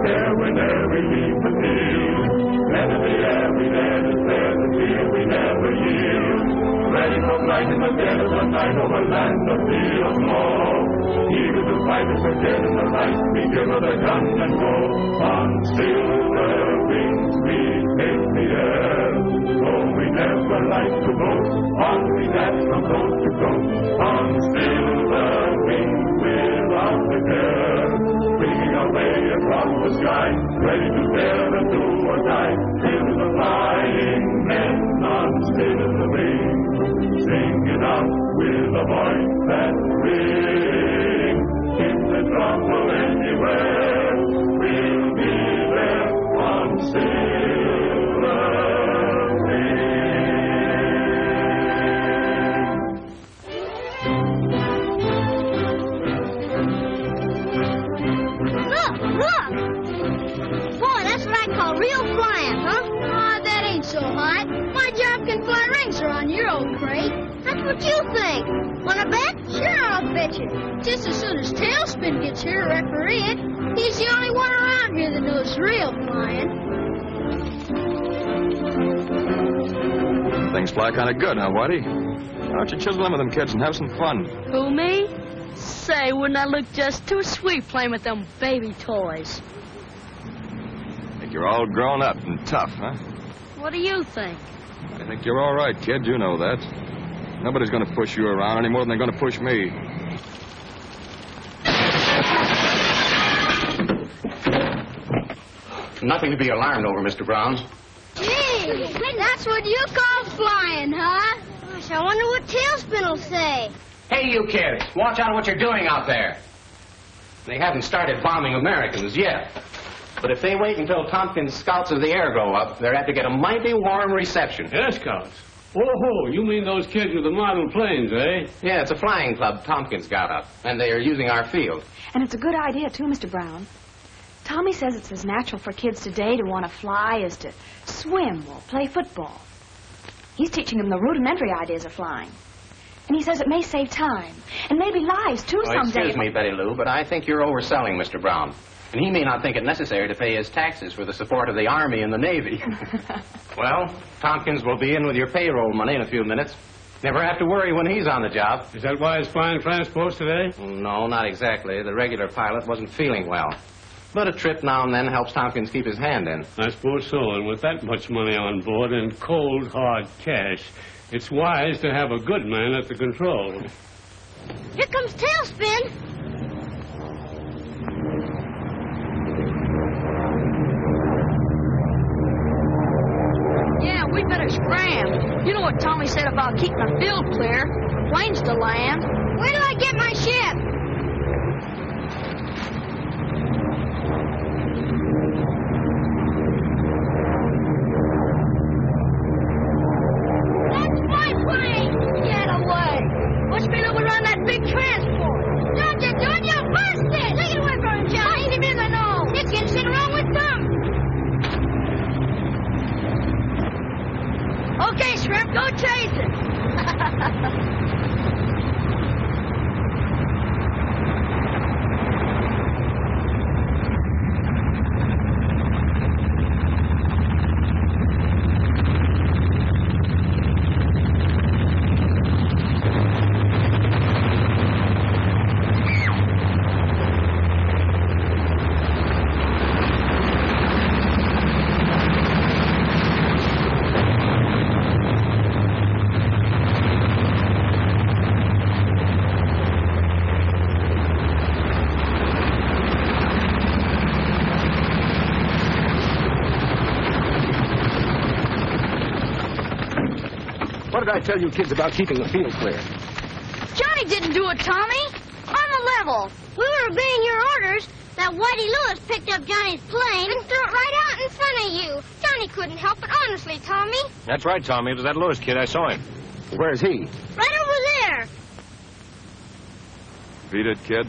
care whenever we leave the field. Let in the air, we let us bear the field, we never yield. Ready for flight in the dead of the night over land of sea or snow. Eager to fight us again in the light, we give her the gun and go. On silver wings we take the air. Oh, we never like to go, on we dash from coast to coast. On silver wings without the care. Swinging away across the sky, ready to dare and do or die. Till the flying men on silver wings. Singing out with a voice that rings. If there's trouble anywhere, we'll be there on silver wings. Look! Boy, that's what I call real flying, huh? Aw, that ain't so hot. My job can fly rings around your old crate. That's what you think. Wanna bet? Sure, I'll bet you. Just as soon as Tailspin gets here to referee it, he's the only one around here that knows real flying. Things fly kind of good, huh, Whitey? Why don't you chisel in with them kids and have some fun? Who, me? Say, wouldn't I look just too sweet playing with them baby toys? Think you're all grown up and tough, huh? What do you think? I think you're all right, kid. You know that. Nobody's going to push you around any more than they're going to push me. Nothing to be alarmed over, Mr. Brown. Gee, that's what you call flying, huh? Gosh, I wonder what Tailspin will say. Hey, you kids, watch out what you're doing out there. They haven't started bombing Americans yet. But if they wait until Tompkins' Scouts of the Air go up, they're apt to get a mighty warm reception. Air Scouts? Oh, you mean those kids with the model planes, eh? Yeah, it's a flying club Tompkins got up, and they are using our field. And it's a good idea, too, Mr. Brown. Tommy says it's as natural for kids today to want to fly as to swim or play football. He's teaching them the rudimentary ideas of flying. And he says it may save time, and maybe lives, too, someday. Excuse me, Betty Lou, but I think you're overselling Mr. Brown. And he may not think it necessary to pay his taxes for the support of the Army and the Navy. Well, Tompkins will be in with your payroll money in a few minutes. Never have to worry when he's on the job. Is that why he's flying transports today? No, not exactly. The regular pilot wasn't feeling well. But a trip now and then helps Tompkins keep his hand in. I suppose so. And with that much money on board and cold, hard cash, it's wise to have a good man at the control. Here comes Tailspin. Yeah, we better scram. You know what Tommy said about keeping the field clear, planes to land. Where do I get my ship? That's my plane! Get away! What's been over on that big transport? Don't you do it, you'll burst it! Take it away from him, John! Hit him in the nose! This kid's sitting wrong with them! Okay, Shrimp, go chase it! What did I tell you kids about keeping the field clear? Johnny didn't do it, Tommy. On the level. We were obeying your orders. That Whitey Lewis picked up Johnny's plane and threw it right out in front of you. Johnny couldn't help it, honestly, Tommy. That's right, Tommy. It was that Lewis kid. I saw him. Where's he? Right over there. Beat it, kid.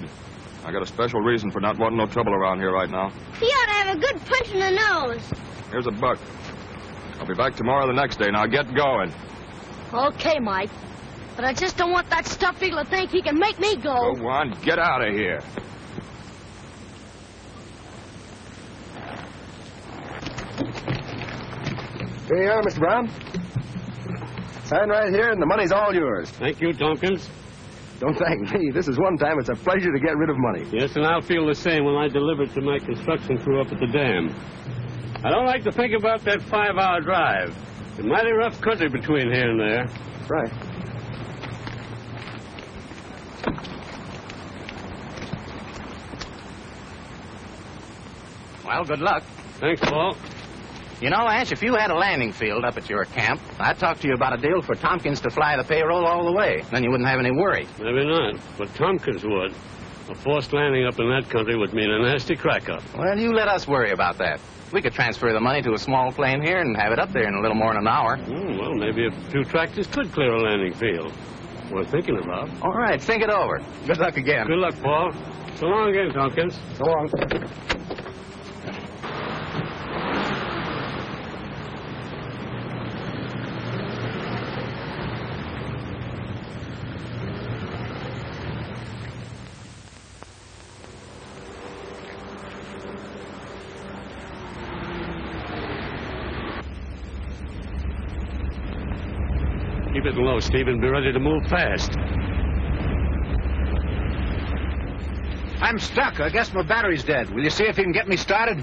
I got a special reason for not wanting no trouble around here right now. He ought to have a good punch in the nose. Here's a buck. I'll be back tomorrow or the next day. Now get going. Okay, Mike. But I just don't want that stuffed eagle to think he can make me go. Go on, get out of here. Here you are, Mr. Brown. Sign right here, and the money's all yours. Thank you, Tompkins. Don't thank me. This is one time it's a pleasure to get rid of money. Yes, and I'll feel the same when I deliver it to my construction crew up at the dam. I don't like to think about that 5-hour drive. It's a mighty rough country between here and there. Right. Well, good luck. Thanks, Paul. You know, Ash, if you had a landing field up at your camp, I'd talk to you about a deal for Tompkins to fly the payroll all the way. Then you wouldn't have any worry. Maybe not, but Tompkins would. A forced landing up in that country would mean a nasty crack-up. Well, you let us worry about that. We could transfer the money to a small plane here and have it up there in a little more than an hour. Well, maybe a few tractors could clear a landing field. Worth thinking about. All right, think it over. Good luck again. Good luck, Paul. So long again, Tompkins. So long. Keep it low, Stephen. Be ready to move fast. I'm stuck. I guess my battery's dead. Will you see if you can get me started?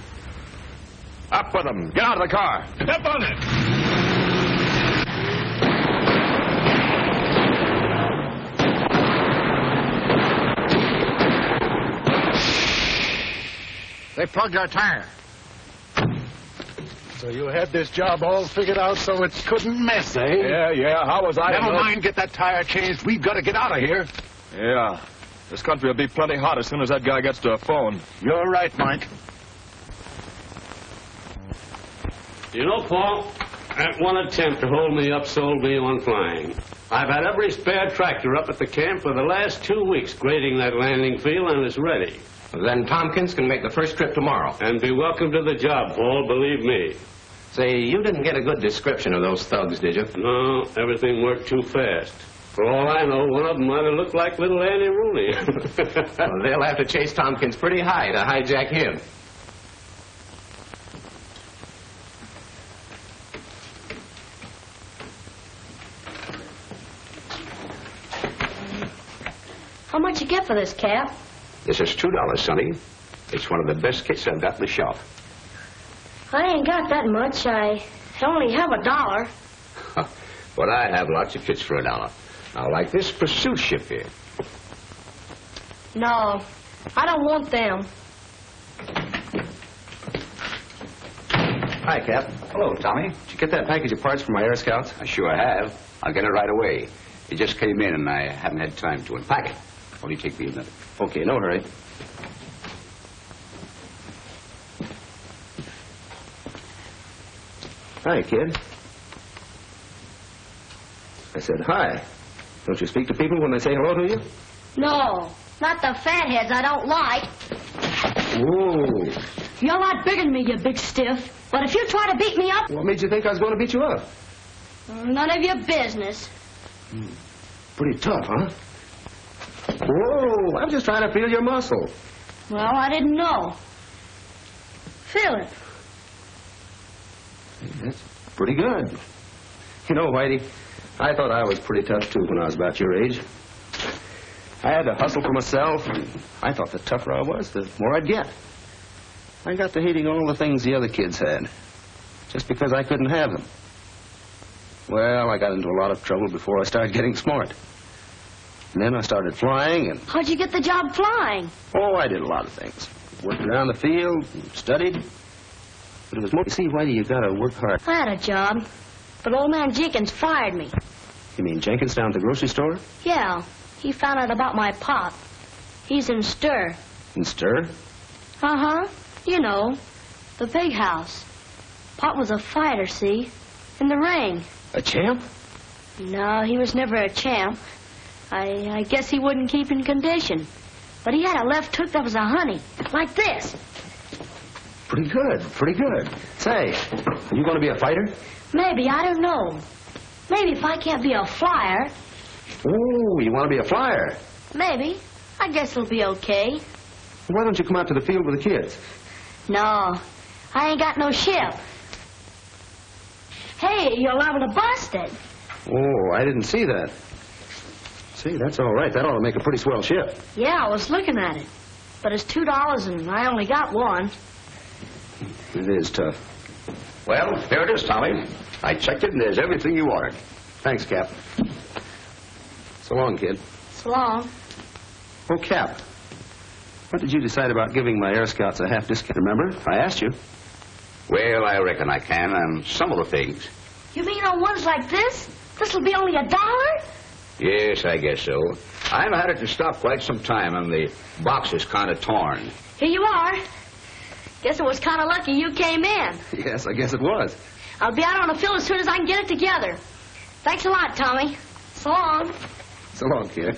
Up with them. Get out of the car. Step on it. They plugged our tire. So you had this job all figured out so it couldn't miss, eh? Yeah. How was I? Never mind, get that tire changed. We've got to get out of here. Yeah. This country will be plenty hot as soon as that guy gets to a phone. You're right, Mike. You know, Paul, that one attempt to hold me up sold me on flying. I've had every spare tractor up at the camp for the last 2 weeks grading that landing field, and it's ready. Then Tompkins can make the first trip tomorrow. And be welcome to the job, Paul, believe me. Say, you didn't get a good description of those thugs, did you? No, everything worked too fast. For all I know, one of them might have looked like little Annie Rooney. Well, they'll have to chase Tompkins pretty high to hijack him. How much you get for this, Cap? This is $2, Sonny. It's one of the best kits I've got in the shop. I ain't got that much. I only have $1. But I have lots of kits for $1. Now, like this pursuit ship here. No, I don't want them. Hi, Cap. Hello, Tommy. Did you get that package of parts from my Air Scouts? I sure have. I'll get it right away. It just came in, and I haven't had time to unpack it. Only take me a minute. Okay, no hurry. Hi, kid. I said hi. Don't you speak to people when they say hello to you? No, not the fatheads I don't like. Whoa. You're a lot bigger than me, you big stiff. But if you try to beat me up... What made you think I was going to beat you up? None of your business. Pretty tough, huh? Whoa, I'm just trying to feel your muscle. Well, I didn't know. Feel it. That's pretty good. You know, Whitey, I thought I was pretty tough, too, when I was about your age. I had to hustle for myself, and I thought the tougher I was, the more I'd get. I got to hating all the things the other kids had, just because I couldn't have them. Well, I got into a lot of trouble before I started getting smart. And then I started flying, and... How'd you get the job flying? Oh, I did a lot of things. Worked around the field, and studied. But it was more... You see, Whitey, you gotta work hard. I had a job, but old man Jenkins fired me. You mean Jenkins down at the grocery store? Yeah, he found out about my pop. He's in Stir. In Stir? Uh-huh. You know, the big house. Pop was a fighter, see? In the ring. A champ? No, he was never a champ. I guess he wouldn't keep in condition. But he had a left hook that was a honey. Like this. Pretty good, pretty good. Say, are you going to be a fighter? Maybe, I don't know. Maybe if I can't be a flyer. Oh, you want to be a flyer? Maybe. I guess it'll be okay. Why don't you come out to the field with the kids? No, I ain't got no ship. Hey, you're liable to bust it. Oh, I didn't see that. See, that's all right. That ought to make a pretty swell ship. Yeah, I was looking at it. But it's $2 and I only got one. It is tough. Well, here it is, Tommy. I checked it, and there's everything you ordered. Thanks, Cap. So long, kid. So long. Oh, Cap. What did you decide about giving my Air Scouts a half discount? Remember? I asked you. Well, I reckon I can on some of the things. You mean on ones like this? This'll be only $1? Yes, I guess so. I've had it in stock quite some time, and the box is kind of torn. Here you are. Guess it was kind of lucky you came in. Yes, I guess it was. I'll be out on the field as soon as I can get it together. Thanks a lot, Tommy. So long. So long, kid.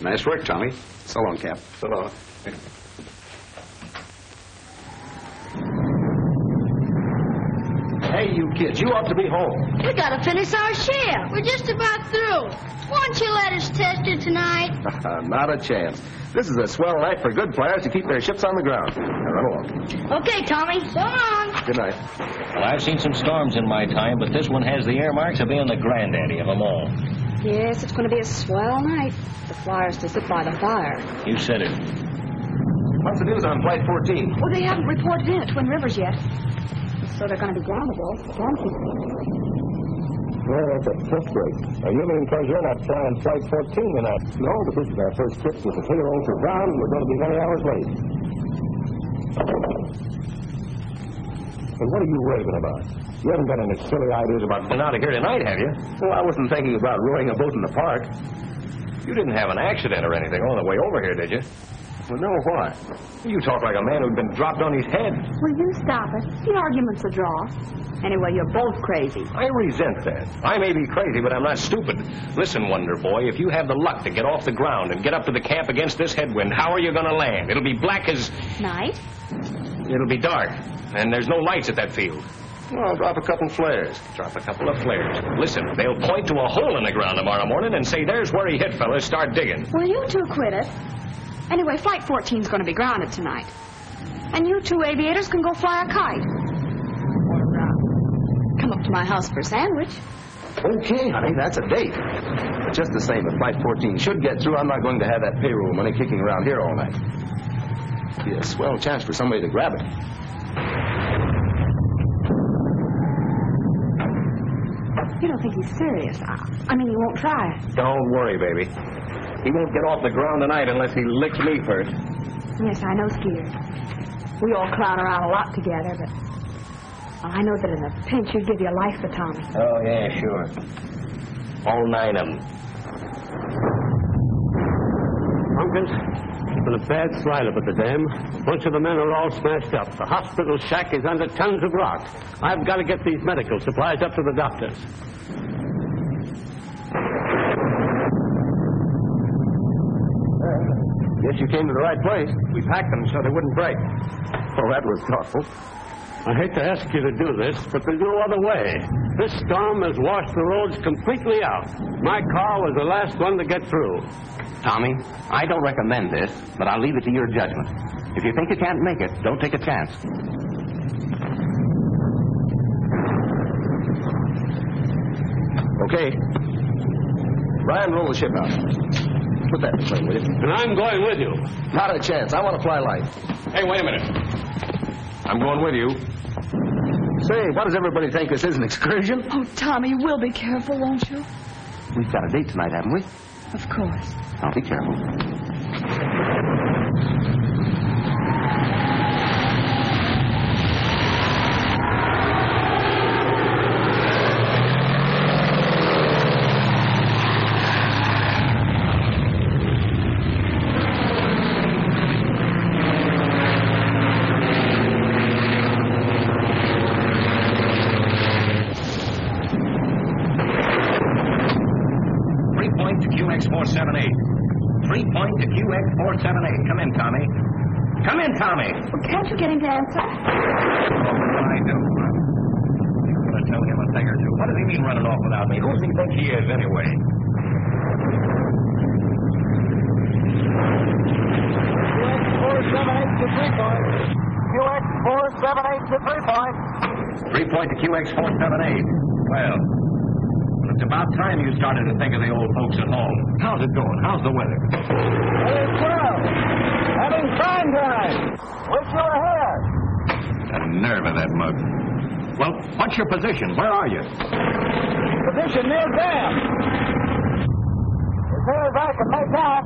Nice work, Tommy. So long, Cap. So long. Hey, you kids, you ought to be home. We gotta finish our shift. We're just about through. Why don't you let us test it tonight? Not a chance. This is a swell night for good players to keep their ships on the ground. Now, run along. Okay, Tommy. So long. Good night. Well, I've seen some storms in my time, but this one has the earmarks of being the granddaddy of them all. Yes, it's going to be a swell night. The flyers to sit by the fire. You said it. What's the news on Flight 14? Oh, they haven't reported in at Twin Rivers yet. So they're going to be groundable. Well, that's a tough break. You mean because you're not flying Flight 14 tonight? No, but this is our first trip with the payroll for Brown, and we're going to be many hours late. And what are you raving about? You haven't got any silly ideas about getting out of here tonight, have you? Well, I wasn't thinking about rowing a boat in the park. You didn't have an accident or anything on the way over here, did you? Well, no, why? You talk like a man who'd been dropped on his head. Will you stop it? The argument's a draw. Anyway, you're both crazy. I resent that. I may be crazy, but I'm not stupid. Listen, Wonder Boy, if you have the luck to get off the ground and get up to the camp against this headwind, how are you going to land? It'll be black as... Night? It'll be dark, and there's no lights at that field. Well, I'll drop a couple flares. Drop a couple of flares. Listen, they'll point to a hole in the ground tomorrow morning and say, there's where he hit, fellas. Start digging. Well, you two quit it. Anyway, Flight 14's going to be grounded tonight. And you two aviators can go fly a kite. Or come up to my house for a sandwich. Okay, honey, that's a date. But just the same, if Flight 14 should get through, I'm not going to have that payroll money kicking around here all night. Be a swell chance for somebody to grab it. You don't think he's serious? I mean, you won't try it. Don't worry, baby. He won't get off the ground tonight unless he licks me first. Yes, I know, Skeeter. We all clown around a lot together, but I know that in a pinch you'd give your life for Tommy. Oh, yeah, sure. All 9 of them. Tompkins, it's been a bad slide up at the dam. A bunch of the men are all smashed up. The hospital shack is under tons of rock. I've got to get these medical supplies up to the doctors. Guess you came to the right place. We packed them so they wouldn't break. Oh, that was thoughtful. I hate to ask you to do this, but there's no other way. This storm has washed the roads completely out. My car was the last one to get through. Tommy, I don't recommend this, but I'll leave it to your judgment. If you think you can't make it, don't take a chance. Okay. Ryan, roll the ship out. Put that in the plane, will you? And I'm going with you. Not a chance. I want to fly light. Hey, wait a minute. I'm going with you. Say, what does everybody think? This is an excursion? Oh, Tommy, you will be careful, won't you? We've got a date tonight, haven't we? Of course. Now, be careful. 3-point to QX478. Come in, Tommy. Come in, Tommy. Well, can't you get him to answer? Oh, what I do? I'm going to tell him a thing or two. What does he mean running off without me? Who does he think he is, anyway? QX478 to 3-point. QX478 to 3-point. 3-point to QX478. Well, it's about time you started to think of the old folks at home. How's it going? How's the weather? Hey, swell. Having prime time. Wish you were here. The nerve of that mug. Well, what's your position? Where are you? Position near Dam. As near as I can make out.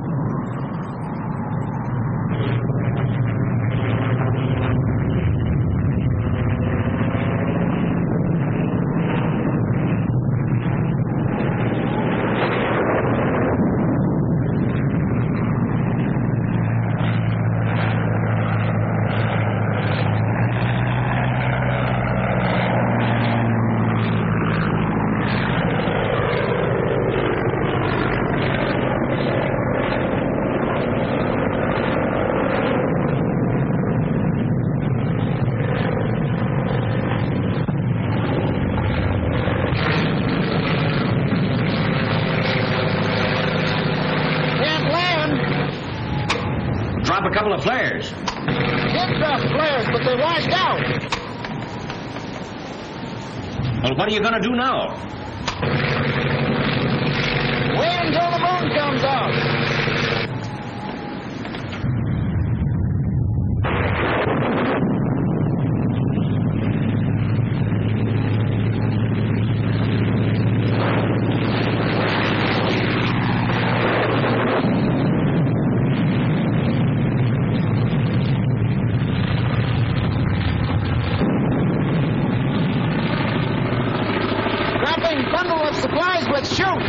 A couple of flares. Did drop flares, but they washed out. Well, what are you going to do now? Wait until the moon comes out. Let's shoot!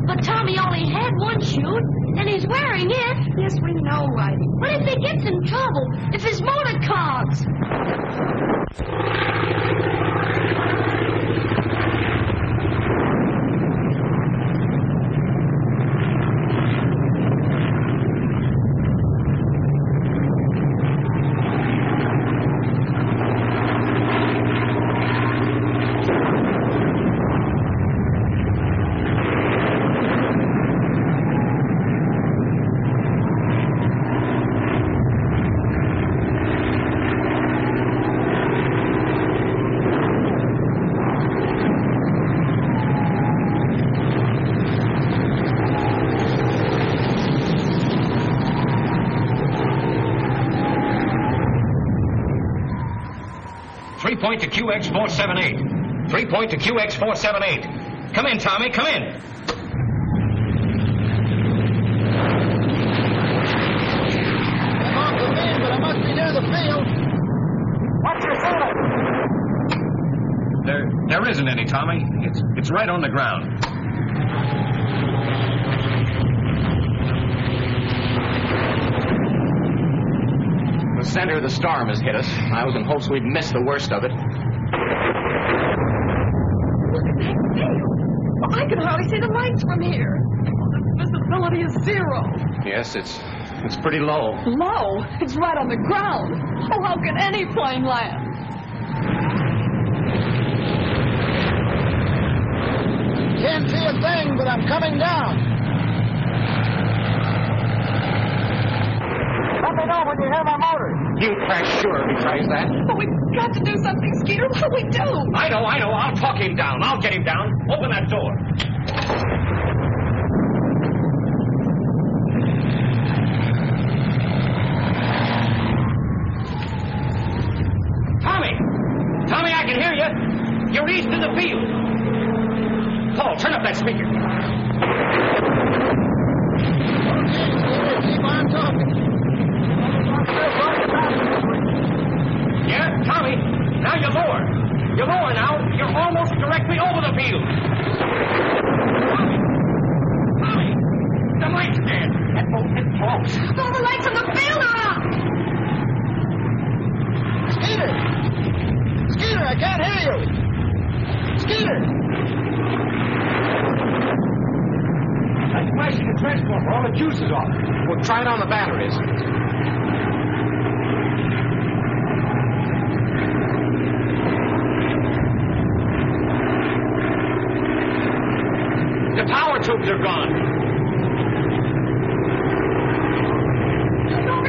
But Tommy only had one shoe, and he's wearing it. Yes, we know, Whitey. What if he gets in trouble? If his motor clogs? Point to QX478. 3-point to QX478. Come in, Tommy, come in. I'm off the beam, but I must be near the field. What's your ceiling? There isn't any, Tommy. It's right on the ground. The center of the storm has hit us. I was in hopes we'd miss the worst of it. Look at that sail. Well, I can hardly see the lights from here. The visibility is 0. Yes, it's pretty low. Low? It's right on the ground. Oh, how can any plane land? Can't see a thing, but I'm coming down. Let me know when you hear my motor. You crash sure if he tries that. But we've got to do something, Skeeter. What do we do? I know. I'll talk him down. I'll get him down. Open that door. Tommy, I can hear you. You're east in the field. Paul, turn up that speaker. Okay, Skeeter, keep on talking. Yeah, Tommy, now you're lower. You're lower now. You're almost directly over the field. Tommy, the light's dead. That boat hit close. All the lights on the field are out. Skeeter, I can't hear you. Skeeter. That's flashing the transformer. All the juice is off. We'll try it on the batteries. The power tubes are gone. Don't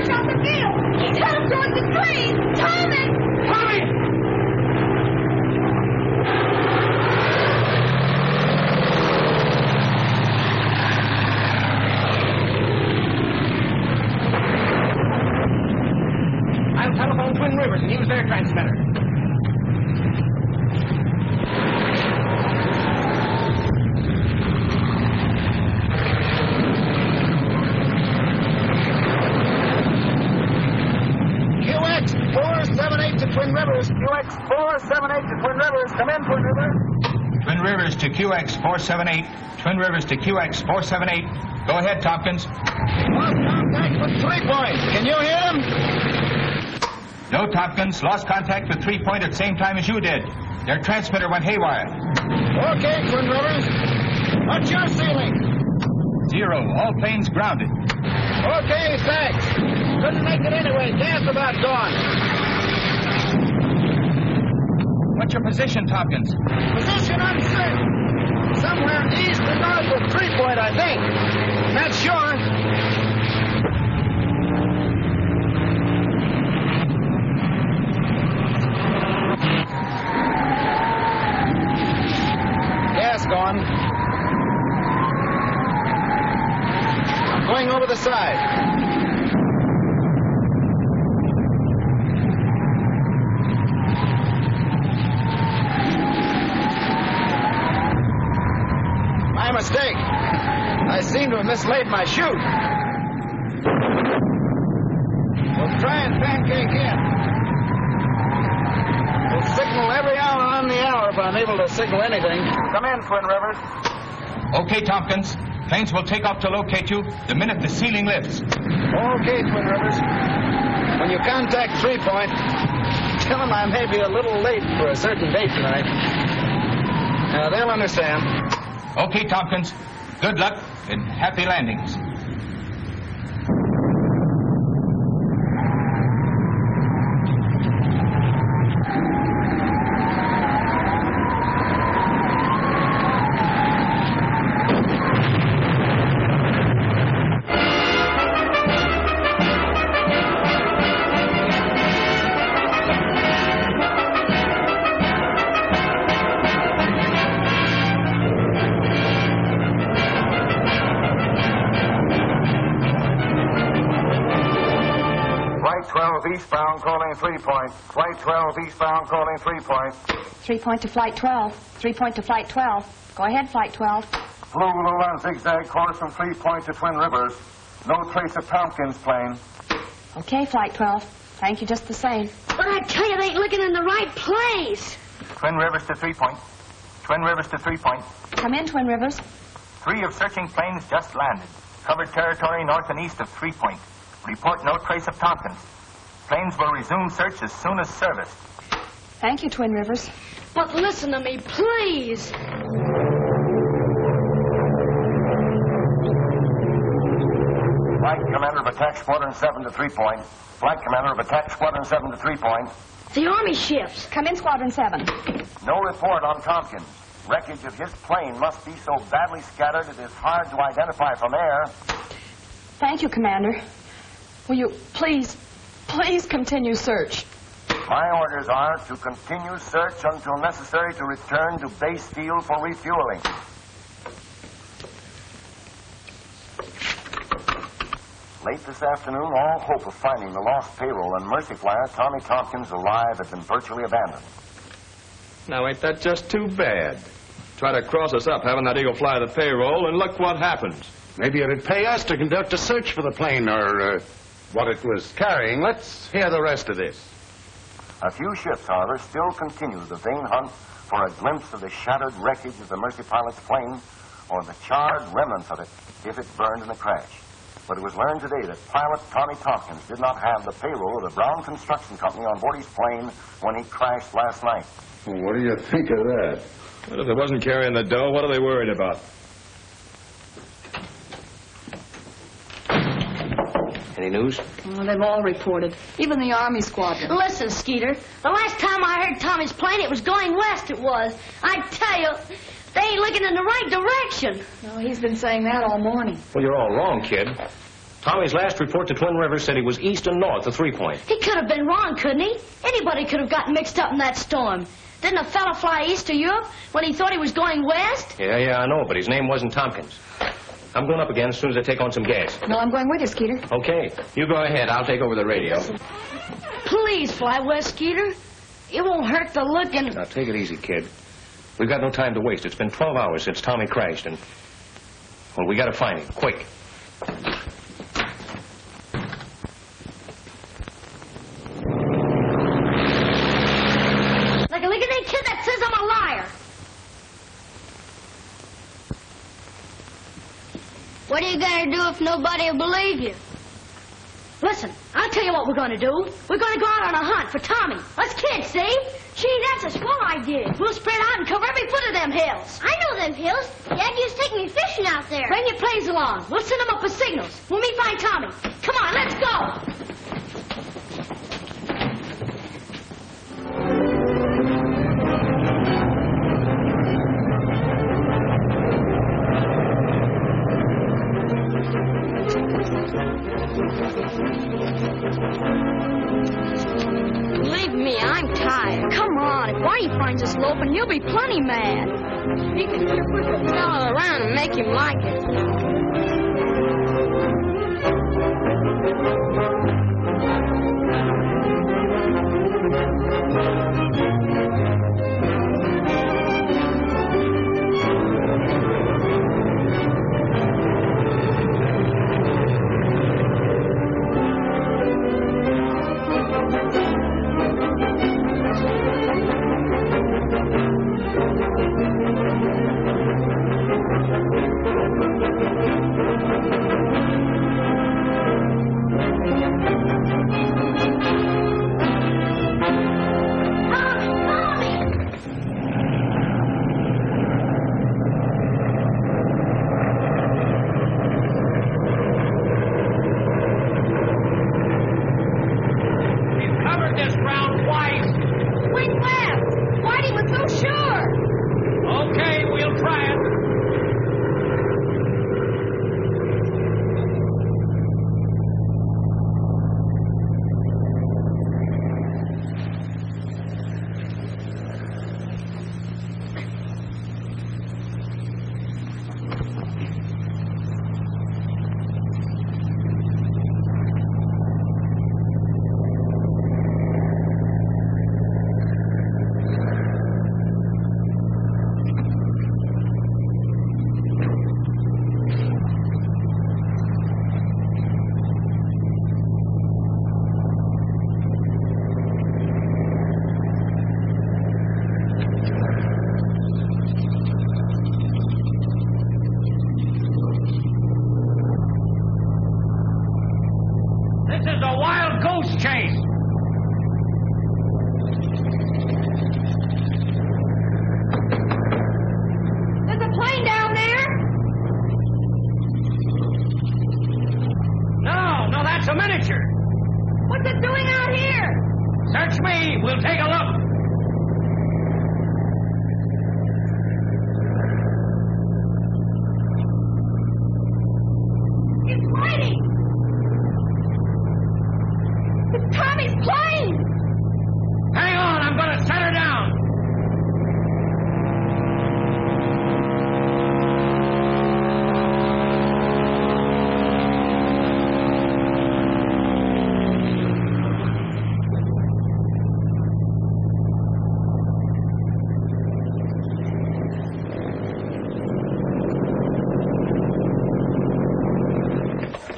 Use their transmitter. QX478 to Twin Rivers. QX478 to Twin Rivers. Come in, Twin Rivers. Twin Rivers to QX478. Twin Rivers to QX478. Go ahead, Tompkins. Lost contact with 3 Point. Can you hear him? No, Tompkins. Lost contact with 3 Point at the same time as you did. Their transmitter went haywire. Okay, Twin Rivers. What's your ceiling? 0. All planes grounded. Okay, thanks. Couldn't make it anyway. Gas about gone. What's your position, Tompkins? Position uncertain. Somewhere east and north of 3 Point, I think. Not sure. Gas gone. I'm going over the side. My mistake. I seem to have mislaid my chute. We'll try and pancake in. We'll signal every hour on the hour if I'm able to signal anything. Come in, Twin Rivers. Okay, Tompkins. Planes will take off to locate you the minute the ceiling lifts. Okay, Twin Rivers. When you contact 3 Point, tell them I may be a little late for a certain date tonight. They'll understand. Okay, Tompkins. Good luck and happy landings. Eastbound calling 3 Point. Flight 12 eastbound calling 3 Point. 3 Point to Flight 12. 3 Point to Flight 12. Go ahead, Flight 12. Flew on zigzag course from 3 Point to Twin Rivers. No trace of Tompkins' plane. Okay, Flight 12. Thank you just the same. But I tell you, they ain't looking in the right place. Twin Rivers to 3 Point. Twin Rivers to 3 Point. Come in, Twin Rivers. 3 of searching planes just landed. Covered territory north and east of 3 Point. Report no trace of Tompkins. Planes will resume search as soon as serviced. Thank you, Twin Rivers. But listen to me, please. Flight Commander of Attack Squadron 7 to 3 Point. Flight Commander of Attack Squadron 7 to 3 Point. The Army ships. Come in, Squadron 7. No report on Tompkins. Wreckage of his plane must be so badly scattered it is hard to identify from air. Thank you, Commander. Will you please continue search? My orders are to continue search until necessary to return to base field for refueling. Late this afternoon, all hope of finding the lost payroll and mercy flyer Tommy Tompkins alive had been virtually abandoned. Now, ain't that just too bad? Try to cross us up having that eagle fly the payroll, and look what happens. Maybe it'd pay us to conduct a search for the plane or what it was carrying. Let's hear the rest of this. A few ships, however, still continue the vain hunt for a glimpse of the shattered wreckage of the Mercy pilot's plane or the charred remnants of it if it burned in the crash. But it was learned today that pilot Tommy Tompkins did not have the payroll of the Brown Construction Company on board his plane when he crashed last night. Well, what do you think of that? Well, if they wasn't carrying the dough, what are they worried about? Any news? Oh, they've all reported. Even the Army squadron. Listen, Skeeter, the last time I heard Tommy's plane, it was going west, it was. I tell you, they ain't looking in the right direction. No, he's been saying that all morning. Well, you're all wrong, kid. Tommy's last report to Twin Rivers said he was east and north of 3 Point. He could have been wrong, couldn't he? Anybody could have gotten mixed up in that storm. Didn't a fella fly east of Europe when he thought he was going west? Yeah, I know, but his name wasn't Tompkins. I'm going up again as soon as I take on some gas. No, I'm going with you, Skeeter. Okay. You go ahead. I'll take over the radio. Please fly west, Skeeter. It won't hurt to look and... Now, take it easy, kid. We've got no time to waste. It's been 12 hours since Tommy crashed, and... well, we got to find him. Quick. Like a lick-a-day kid that says I'm a liar. What are you going to do if nobody will believe you? Listen, I'll tell you what we're going to do. We're going to go out on a hunt for Tommy. Us kids, see? Gee, that's a swell idea. We'll spread out and cover every foot of them hills. I know them hills. Dad used to take me fishing out there. Bring your planes along. We'll send them up with signals when we find Tommy. Come on, let's go. Believe me, I'm tired. Come on, if Whitey finds us loafing, he'll be plenty mad. You can sure push the fellow around and make him like it.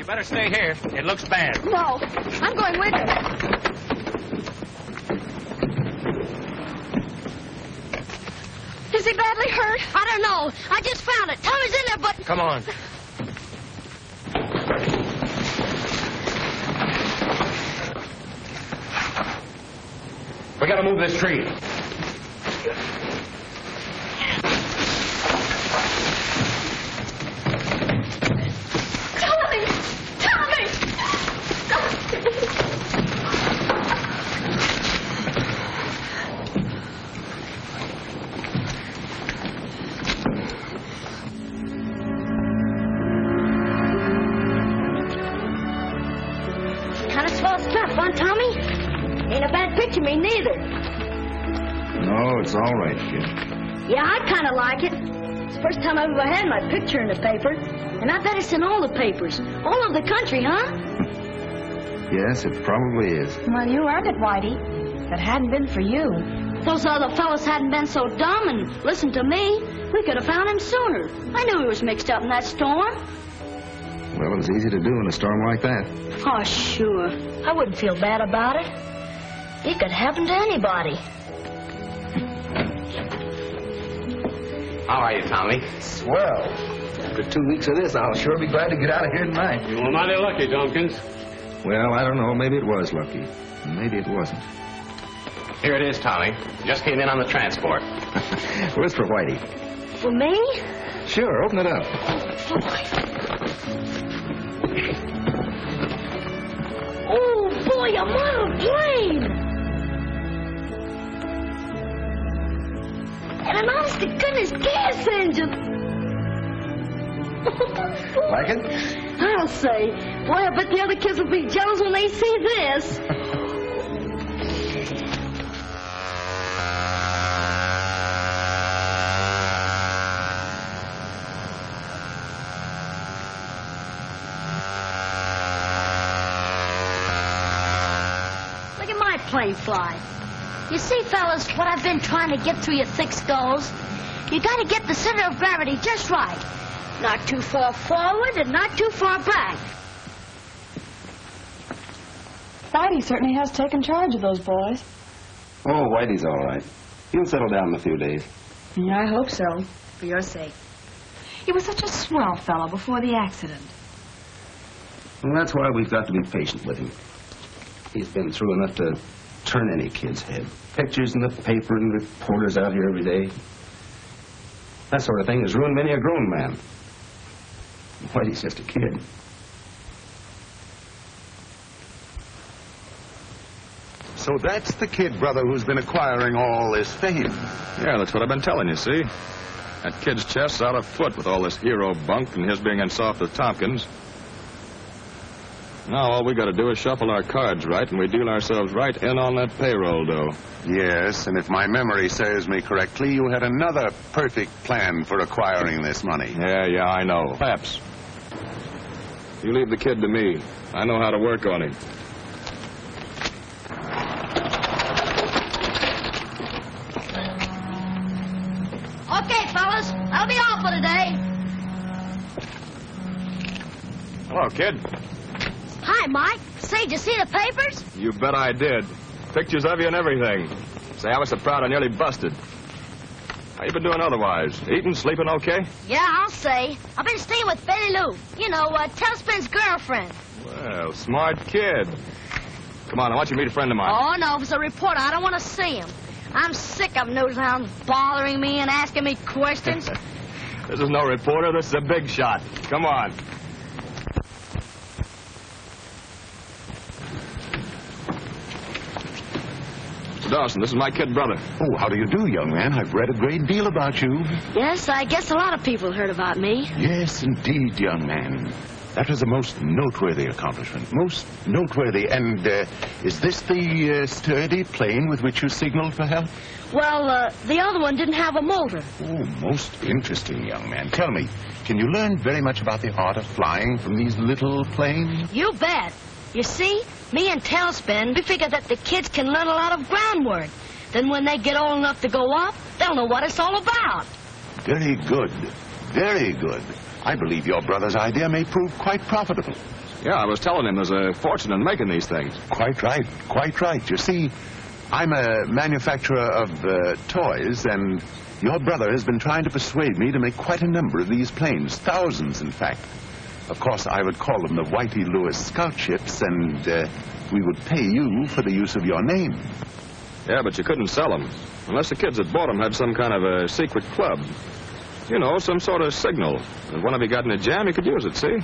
Better stay here. It looks bad. No, I'm going with him. Is he badly hurt? I don't know. I just found it. Tommy's in there, but... Come on. We gotta move this tree. Me neither. No, it's all right, kid. Yeah, I kind of like it. It's the first time I've ever had my picture in the paper. And I bet it's in all the papers. All over the country, huh? Yes, it probably is. Well, you earned it, Whitey. If it hadn't been for you. If those other fellas hadn't been so dumb and listened to me, we could have found him sooner. I knew he was mixed up in that storm. Well, it was easy to do in a storm like that. Oh, sure. I wouldn't feel bad about it. It could happen to anybody. How are you, Tommy? Swell. After 2 weeks of this, I'll sure be glad to get out of here tonight. You were mighty lucky, Tompkins. Well, I don't know. Maybe it was lucky. Maybe it wasn't. Here it is, Tommy. Just came in on the transport. Well, it's for Whitey. For me? Sure, open it up. Oh, boy, a model plane! And an honest-to-goodness gas engine! Like it? I'll say. Boy, I bet the other kids will be jealous when they see this. Look at my plane fly. You see, fellas, what I've been trying to get through your thick skulls? You got to get the center of gravity just right. Not too far forward and not too far back. Whitey certainly has taken charge of those boys. Oh, Whitey's all right. He'll settle down in a few days. Yeah, I hope so, for your sake. He was such a swell fellow before the accident. Well, that's why we've got to be patient with him. He's been through enough to turn any kid's head. Pictures in the paper and reporters out here every day. That sort of thing has ruined many a grown man. Whitey's just a kid. So that's the kid, brother, who's been acquiring all this fame. Yeah, that's what I've been telling you, see? That kid's chest's out of foot with all this hero bunk and his being in soft with Tompkins. Now all we got to do is shuffle our cards right, and we deal ourselves right in on that payroll dough. Yes, and if my memory serves me correctly, you had another perfect plan for acquiring this money. Yeah, I know. Perhaps. You leave the kid to me. I know how to work on him. Okay, fellas, that'll be all for today. Hello, kid. Hi, Mike. Say, did you see the papers? You bet I did. Pictures of you and everything. Say, I was so proud I nearly busted. How you been doing otherwise? Eating, sleeping okay? Yeah, I'll say. I've been staying with Betty Lou. You know, Tailspin's girlfriend. Well, smart kid. Come on, I want you to meet a friend of mine. Oh, no, if it's a reporter, I don't want to see him. I'm sick of newshounds bothering me and asking me questions. This is no reporter. This is a big shot. Come on. Mr. Dawson, this is my kid brother. Oh, how do you do, young man? I've read a great deal about you. Yes, I guess a lot of people heard about me. Yes, indeed, young man. That was a most noteworthy accomplishment. Most noteworthy. And is this the sturdy plane with which you signaled for help? Well, the other one didn't have a motor. Oh, most interesting, young man. Tell me, can you learn very much about the art of flying from these little planes? You bet. You see, me and Tailspin, we figure that the kids can learn a lot of groundwork. Then when they get old enough to go up, they'll know what it's all about. Very good. Very good. I believe your brother's idea may prove quite profitable. Yeah, I was telling him there's a fortune in making these things. Quite right. Quite right. You see, I'm a manufacturer of toys, and your brother has been trying to persuade me to make quite a number of these planes. Thousands, in fact. Of course, I would call them the Whitey Lewis scout ships, and we would pay you for the use of your name. Yeah, but you couldn't sell them. Unless the kids that bought them had some kind of a secret club. You know, some sort of signal. If one of you got in a jam, you could use it, see?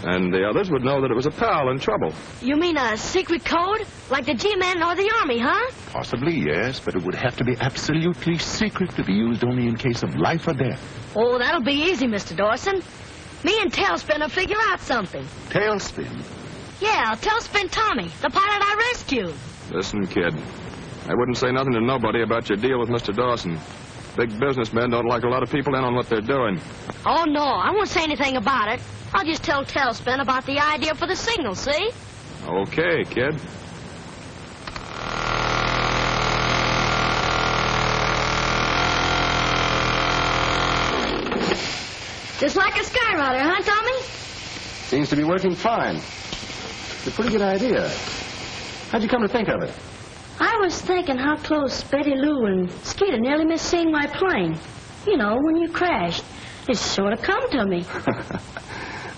And the others would know that it was a pal in trouble. You mean a secret code? Like the G-Men or the Army, huh? Possibly, yes, but it would have to be absolutely secret to be used only in case of life or death. Oh, that'll be easy, Mr. Dawson. Me and Tailspin will figure out something. Tailspin? Yeah, Tailspin Tommy, the pilot I rescued. Listen, kid, I wouldn't say nothing to nobody about your deal with Mr. Dawson. Big businessmen don't like a lot of people in on what they're doing. Oh, no, I won't say anything about it. I'll just tell Tailspin about the idea for the signal, see? Okay, kid. Just like a skyrider, huh, Tommy? Seems to be working fine. It's a pretty good idea. How'd you come to think of it? I was thinking how close Betty Lou and Skeeter nearly missed seeing my plane. You know, when you crashed. It sort of come to me.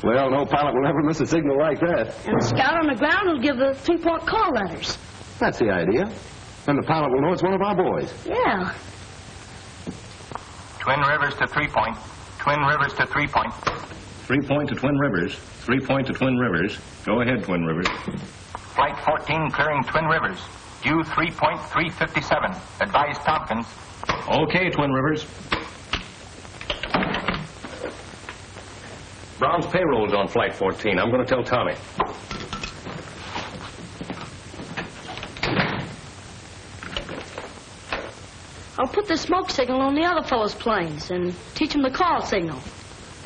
Well, no pilot will ever miss a signal like that. And the scout on the ground will give the 3-point call letters. That's the idea. Then the pilot will know it's one of our boys. Yeah. Twin Rivers to 3-point. Twin Rivers to 3-point. 3-point to Twin Rivers. 3-point to Twin Rivers. Go ahead, Twin Rivers. Flight 14 clearing Twin Rivers. Due 3.357. Advise Tompkins. Okay, Twin Rivers. Brown's payroll's on Flight 14. I'm going to tell Tommy. I'll put the smoke signal on the other fellow's planes and teach them the call signal.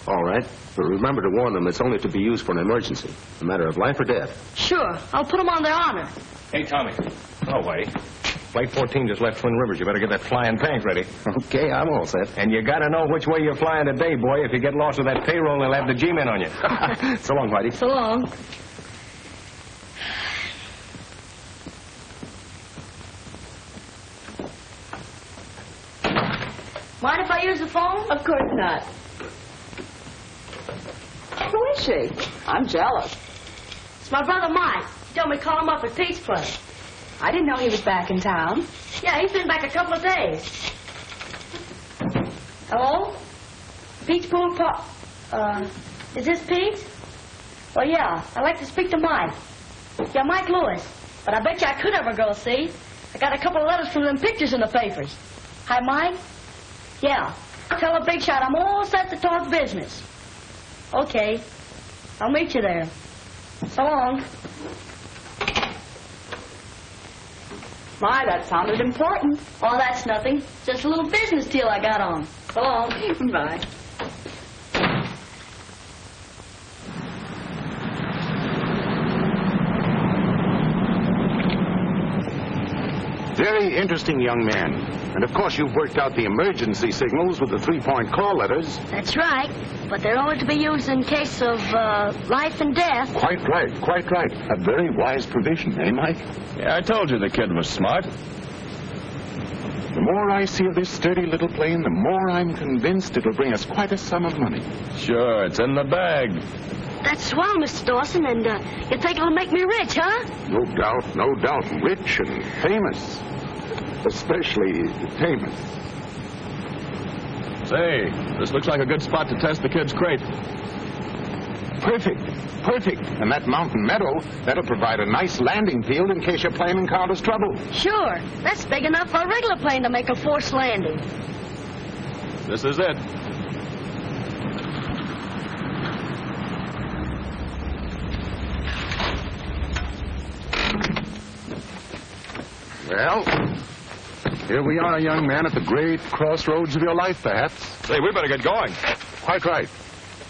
All right. But remember to warn them it's only to be used for an emergency. A matter of life or death. Sure. I'll put them on their honor. Hey, Tommy. Oh, Whitey. Flight 14 just left Twin Rivers. You better get that flying tank ready. Okay, I'm all set. And you got to know which way you're flying today, boy. If you get lost with that payroll, they'll have the G-men on you. So long, Whitey. So long. Mind if I use the phone? Of course not. Who is she? I'm jealous. It's my brother Mike. He told me to call him up at Pete's place. I didn't know he was back in town. Yeah, he's been back a couple of days. Hello? Pete's pool is this Pete? Well, yeah, I'd like to speak to Mike. Yeah, Mike Lewis. But I bet you I could ever go, see? I got a couple of letters from them pictures in the papers. Hi, Mike? Yeah. Tell a big shot I'm all set to talk business. Okay. I'll meet you there. So long. My, that sounded important. Oh, that's nothing. Just a little business deal I got on. So long. Bye. Very interesting young man. And of course you've worked out the emergency signals with the 3-point call letters. That's right. But they're only to be used in case of life and death. Quite right, quite right. A very wise provision, eh, Mike? Yeah, I told you the kid was smart. The more I see of this sturdy little plane, the more I'm convinced it'll bring us quite a sum of money. Sure, it's in the bag. That's swell, Mr. Dawson, and you think it'll make me rich, huh? No doubt, no doubt. Rich and famous. Especially famous. Say, this looks like a good spot to test the kid's crate. Perfect, perfect. And that mountain meadow, that'll provide a nice landing field in case your plane encounters trouble. Sure. That's big enough for a regular plane to make a forced landing. This is it. Well, here we are, young man, at the great crossroads of your life, perhaps. Say, we better get going. Quite right.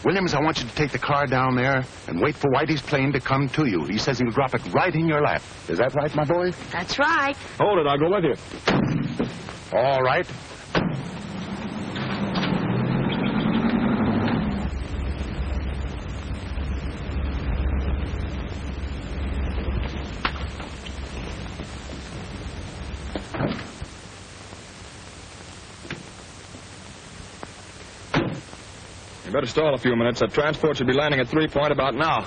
Williams, I want you to take the car down there and wait for Whitey's plane to come to you. He says he'll drop it right in your lap. Is that right, my boy? That's right. Hold it, I'll go with you. All right. You better stall a few minutes. That transport should be landing at 3-point about now.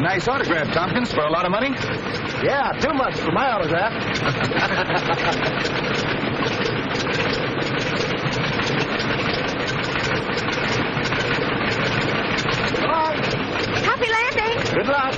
Nice autograph, Tompkins, for a lot of money. Yeah, too much for my autograph. Happy landing. Good luck.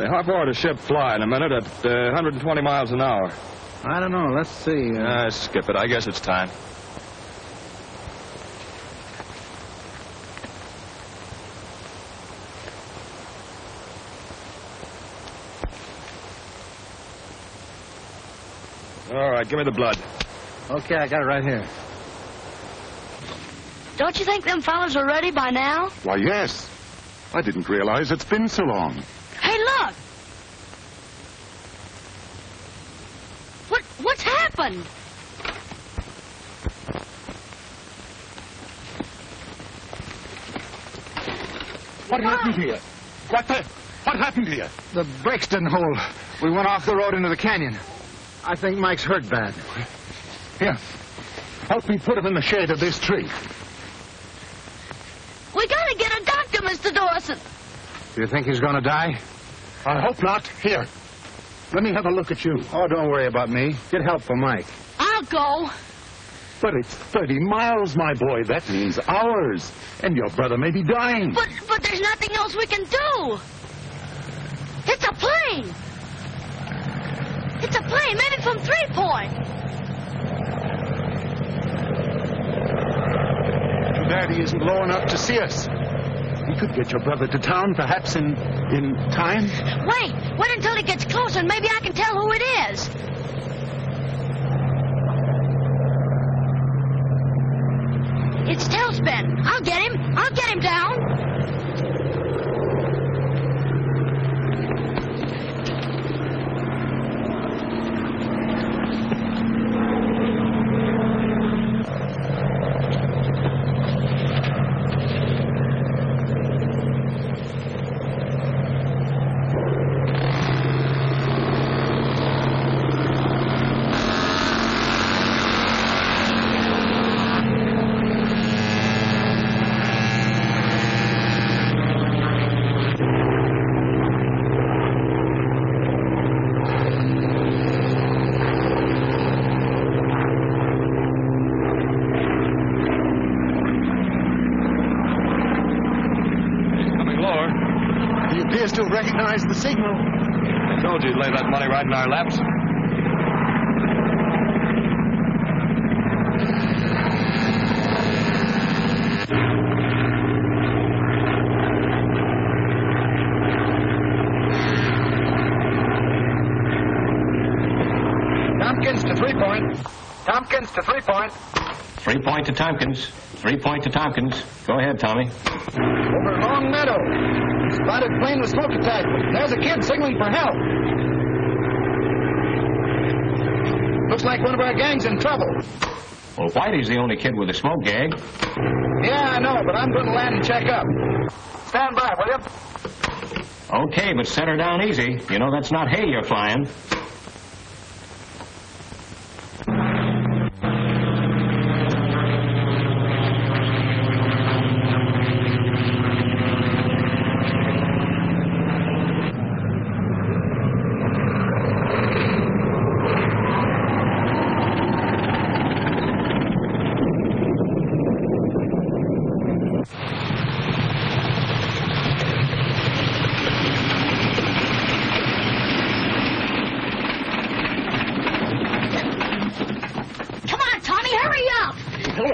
How far does a ship fly in a minute at 120 miles an hour? I don't know. Let's see. Skip it. I guess it's time. All right, give me the blood. Okay, I got it right here. Don't you think them fellas are ready by now? Why, yes. I didn't realize it's been so long. Hey, look! What's happened? What happened to you? What happened to you? The brakes didn't hold. We went off the road into the canyon. I think Mike's hurt bad. Here. Help me put him in the shade of this tree. We gotta get a doctor, Mr. Dawson. Do you think he's gonna die? I hope not. Here. Let me have a look at you. Oh, don't worry about me. Get help for Mike. I'll go. But it's 30 miles, my boy. That means hours. And your brother may be dying. But there's nothing else we can do. It's a plane. It's a plane, maybe from 3 Point. Too bad he isn't low enough to see us. We could get your brother to town, perhaps in time. Wait until he gets closer, and maybe I can tell who it is. It's Tailspin. I'll get him down. Still recognize the signal. I told you to lay that money right in our laps. Tompkins to 3 Point. Tompkins to 3 Point. 3 Point to Tompkins. 3 Point to Tompkins. Go ahead, Tommy. Over Long Meadow. Spotted plane with smoke attack. There's a kid signaling for help. Looks like one of our gang's in trouble. Well, Whitey's the only kid with a smoke gag. Yeah, I know, but I'm going to land and check up. Stand by, will you? Okay, but set her down easy. You know that's not hay you're flying.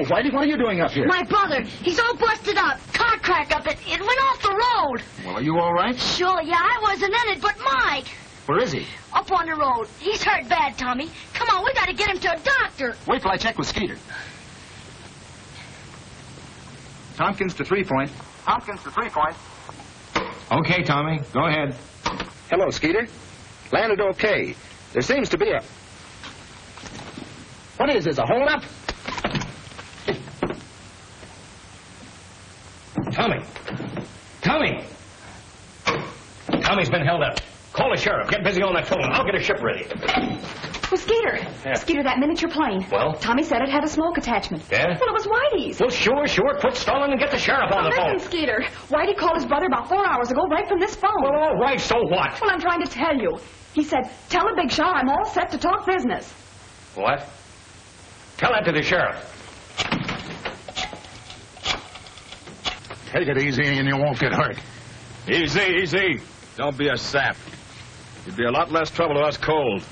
Whitey, what are you doing up here? My brother, he's all busted up. Car crack up. It went off the road. Well, are you all right? Sure, yeah, I wasn't in it, but Mike. Where is he? Up on the road. He's hurt bad, Tommy. Come on, we got to get him to a doctor. Wait till I check with Skeeter. Tompkins to 3 Point. Tompkins to 3 Point. Okay, Tommy, go ahead. Hello, Skeeter. Landed okay. There seems to be a... What is this, a hold-up? Tommy! Tommy! Tommy's been held up. Call the sheriff. Get busy on that phone. I'll get a ship ready. Well, Skeeter. Yeah. Skeeter, that miniature plane. Well? Tommy said it had a smoke attachment. Yeah? Well, it was Whitey's. Well, sure. Quit stalling and get the sheriff on the phone. Listen, Skeeter. Whitey called his brother about 4 hours ago right from this phone. Well, all right, so what? Well, I'm trying to tell you. He said, tell the big shot I'm all set to talk business. What? Tell that to the sheriff. Take it easy and you won't get hurt. Easy. Don't be a sap. You'd be a lot less trouble to us cold.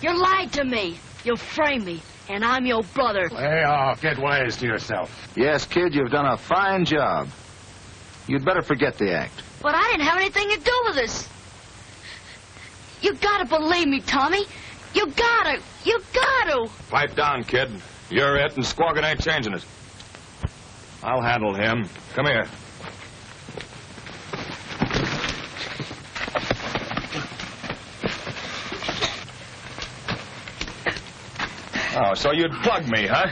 You lied to me. You framed me. And I'm your brother. Hey, get wise to yourself. Yes, kid, you've done a fine job. You'd better forget the act. But I didn't have anything to do with this. You gotta believe me, Tommy. You gotta. Pipe down, kid. You're it, and Squawkin ain't changing it. I'll handle him. Come here. Oh, so you'd plug me, huh?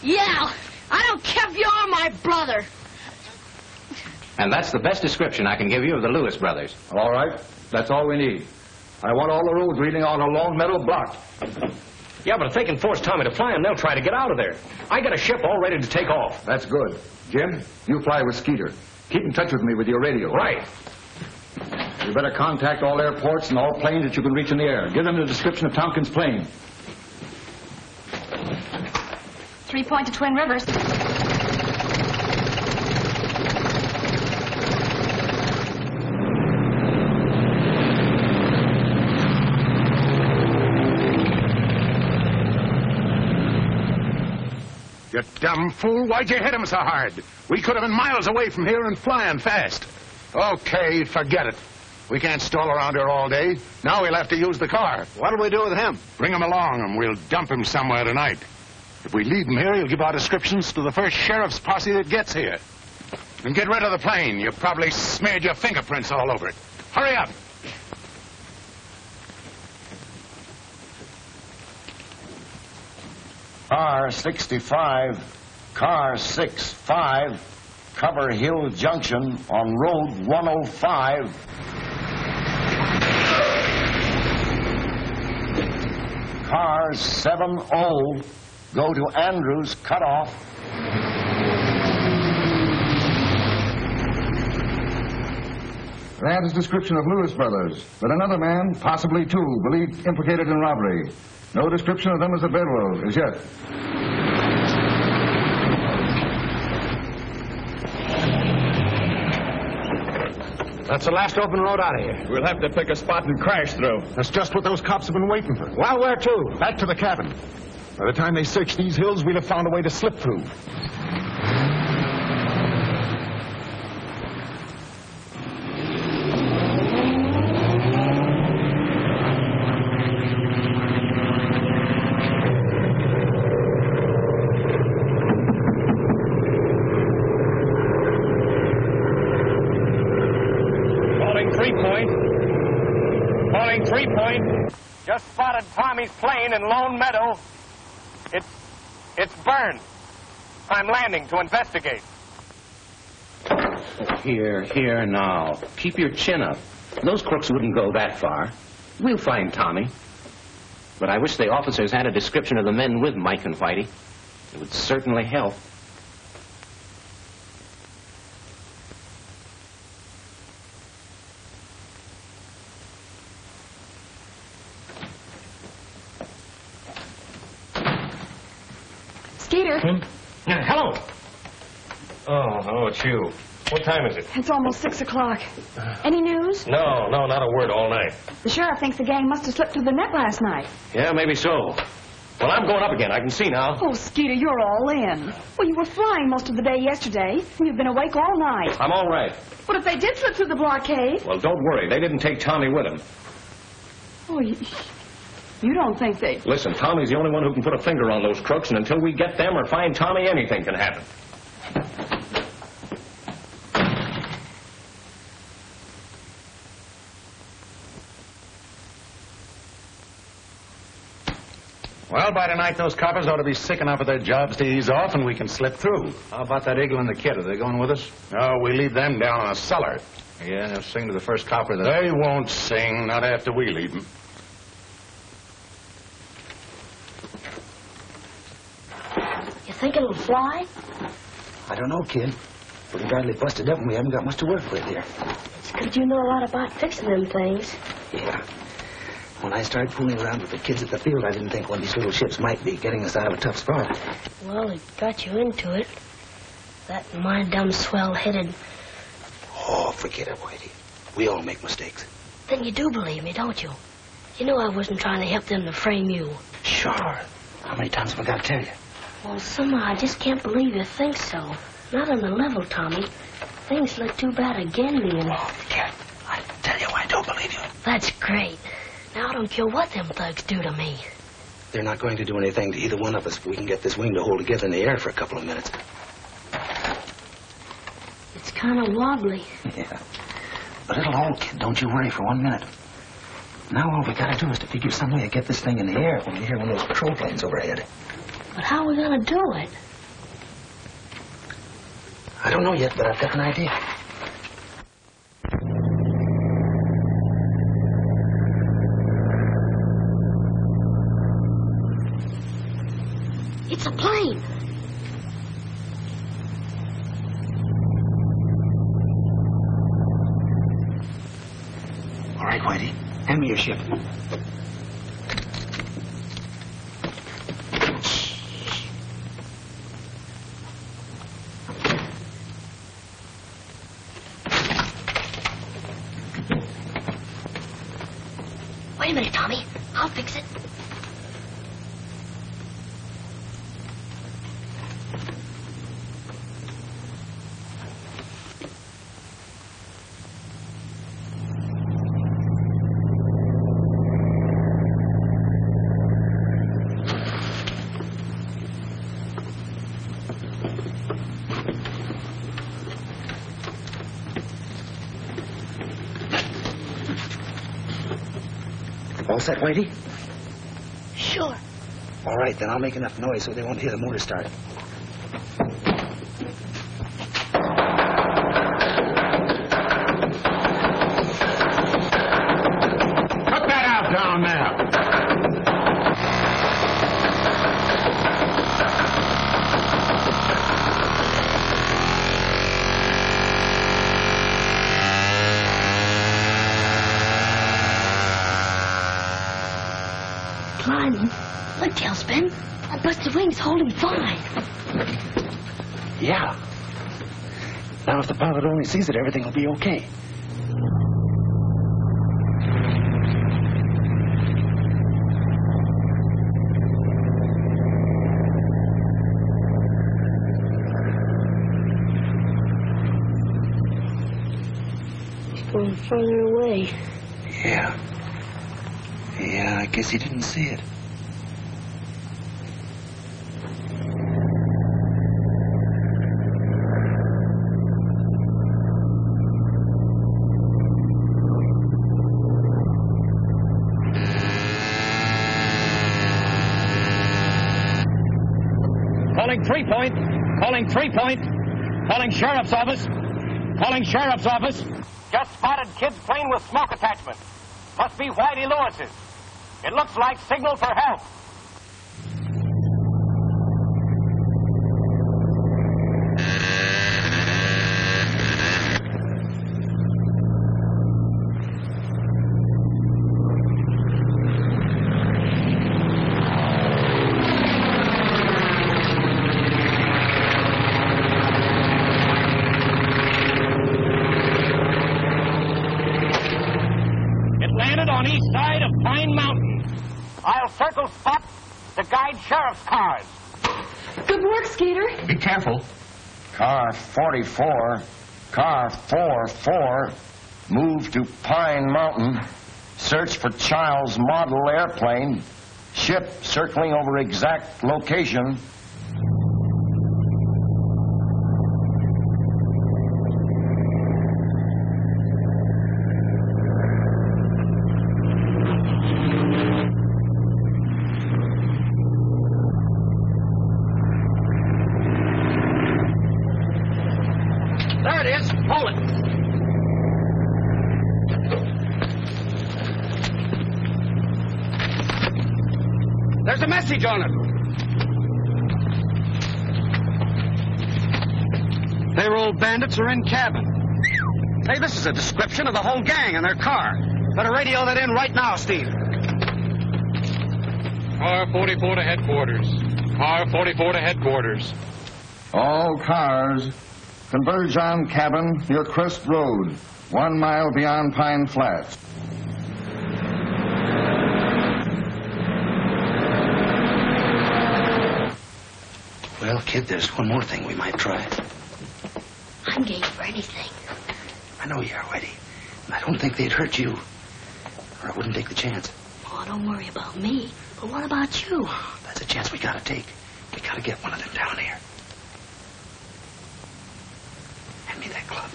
Yeah. I don't care if you are my brother. And that's the best description I can give you of the Lewis brothers. All right. That's all we need. I want all the roads leading on to Long Meadow blocked. Yeah, but if they can force Tommy to fly him, they'll try to get out of there. I got a ship all ready to take off. That's good. Jim, you fly with Skeeter. Keep in touch with me with your radio. Right. You better contact all airports and all planes that you can reach in the air. Give them the description of Tompkins' plane. 3 Point to Twin Rivers. You dumb fool. Why'd you hit him so hard? We could have been miles away from here and flying fast. Okay, forget it. We can't stall around here all day. Now we'll have to use the car. What'll we do with him? Bring him along and we'll dump him somewhere tonight. If we leave him here, he'll give our descriptions to the first sheriff's posse that gets here. And get rid of the plane. You probably smeared your fingerprints all over it. Hurry up. Car 65, car 65, Cover Hill Junction on Road 105. Car 70, go to Andrews Cutoff. That is description of Lewis brothers, but another man, possibly two, believed implicated in robbery. No description of them as a bedroll as yet. That's the last open road out of here. We'll have to pick a spot and crash through. That's just what those cops have been waiting for. Well, where to? Back to the cabin. By the time they search these hills, we'll have found a way to slip through. Calling 3 Point. Just spotted Tommy's plane in Lone Meadow. It's burned. I'm landing to investigate. Here now. Keep your chin up. Those crooks wouldn't go that far. We'll find Tommy. But I wish the officers had a description of the men with Mike and Whitey. It would certainly help. Skeeter. Yeah, hello. Oh, it's you. What time is it? It's almost 6 o'clock. Any news? No, not a word all night. The sheriff thinks the gang must have slipped through the net last night. Yeah, maybe so. Well, I'm going up again. I can see now. Oh, Skeeter, you're all in. Well, you were flying most of the day yesterday, and you've been awake all night. I'm all right. What if they did slip through the blockade? Well, don't worry. They didn't take Tommy with them. Oh, you don't think they... Listen, Tommy's the only one who can put a finger on those crooks, and until we get them or find Tommy, anything can happen. Well, by tonight, those coppers ought to be sick enough of their jobs to ease off, and we can slip through. How about that Eagle and the kid? Are they going with us? No, we leave them down in a cellar. Yeah, they'll sing to the first copper that... They won't sing, not after we leave them. think it'll fly? I don't know, kid. We're badly busted up and we haven't got much to work with here. It's good you know a lot about fixing them things. Yeah. When I started fooling around with the kids at the field, I didn't think one of these little ships might be getting us out of a tough spot. Well, it got you into it. That and my dumb swell-headed... Oh, forget it, Whitey. We all make mistakes. Then you do believe me, don't you? You know I wasn't trying to help them to frame you. Sure. How many times have I got to tell you? Well, somehow I just can't believe you think so. Not on the level, Tommy. Things look too bad again being... Oh, forget. I tell you, I don't believe you. That's great. Now I don't care what them thugs do to me. They're not going to do anything to either one of us if we can get this wing to hold together in the air for a couple of minutes. It's kind of wobbly. Yeah. But it'll hold, kid. Don't you worry for 1 minute. Now all we gotta do is to figure some way to get this thing in the air when we hear one of those patrol planes overhead. But how are we gonna do it? I don't know yet, but I've got an idea. It's a plane. All right, Whitey. Hand me your ship. Wait a minute, Tommy. I'll fix it. All set, Whitey? Sure. All right, then I'll make enough noise so they won't hear the motor start. Cut that out down there. Climbing. Look, Tailspin. That busted wing's holding fine. Yeah. Now, if the pilot only sees it, everything will be okay. It's going farther away. Yeah. Yeah, I guess he didn't see it. Calling 3 point. Calling 3 point. Calling sheriff's office. Calling sheriff's office. Just spotted kid's plane with smoke attachment. Must be Whitey Lewis's. It looks like signal for help. On east side of Pine Mountain. I'll circle spot to guide sheriff's cars. Good work, Skeeter. Be careful. Car 44, car 44, move to Pine Mountain. Search for Child's model airplane. Ship circling over exact location. There's a message on it. Payroll bandits are in cabin. Hey, this is a description of the whole gang and their car. Better radio that in right now, Steve. Car 44 to headquarters. Car 44 to headquarters. All cars, converge on cabin near Crest Road, 1 mile beyond Pine Flats. Well, kid, there's one more thing we might try. I'm game for anything. I know you are, Whitey. And I don't think they'd hurt you. Or I wouldn't take the chance. Oh, don't worry about me. But what about you? That's a chance we gotta take. We gotta get one of them down here. Hand me that club.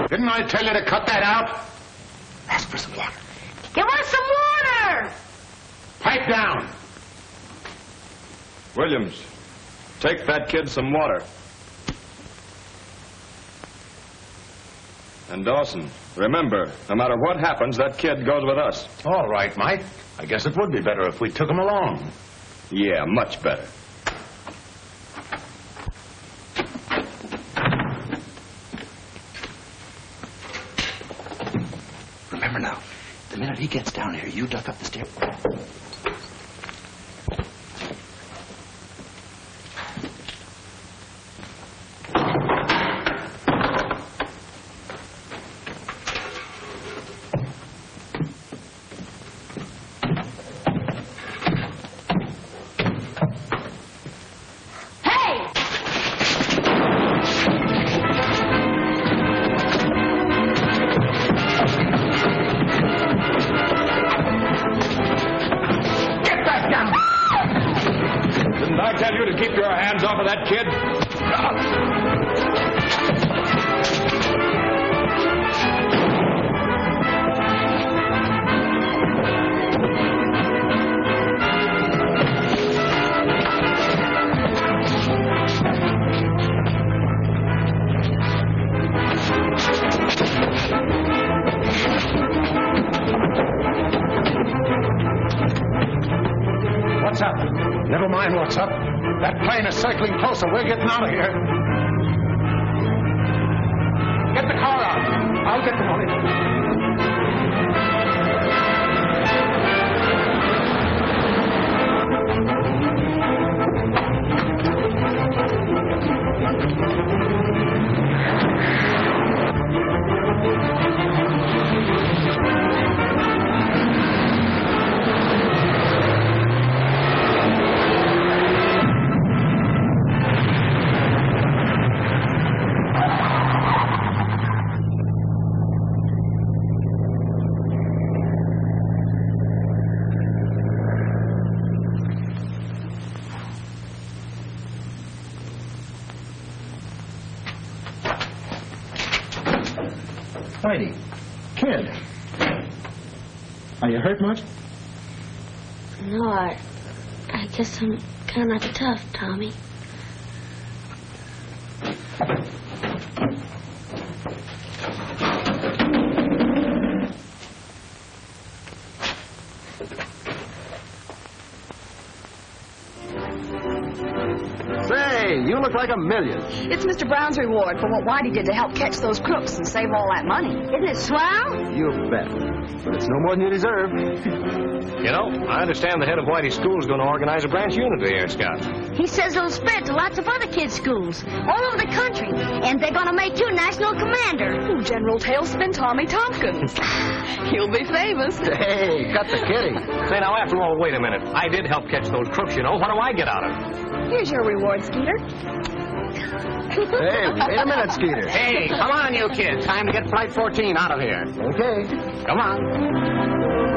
Didn't I tell you to cut that out? Ask for some water. Give us some water! Pipe down. Williams, take that kid some water. And Dawson, remember, no matter what happens, that kid goes with us. All right, Mike. I guess it would be better if we took him along. Yeah, much better. Remember now, the minute he gets down here, you duck up the stairs. What's up? Never mind what's up. That plane is circling closer. We're getting out of here. Get the car out. I'll get the money. Whitey, kid, are you hurt much? No, I guess I'm kind of tough, Tommy. You look like a million. It's Mr. Brown's reward for what Whitey did to help catch those crooks and save all that money. Isn't it swell? You bet. But it's no more than you deserve. You know, I understand the head of Whitey's school is going to organize a branch unit of the Air Scouts. He says it'll spread to lots of other kids' schools all over the country. And they're going to make you national commander. Ooh, General Tailspin Tommy Tompkins. He'll be famous. Hey, cut the kidding. Say, now, after all, wait a minute. I did help catch those crooks, you know. What do I get out of it? Here's your reward, Skeeter. Hey, wait a minute, Skeeter. Hey, come on, you kids. Time to get Flight 14 out of here. Okay. Come on.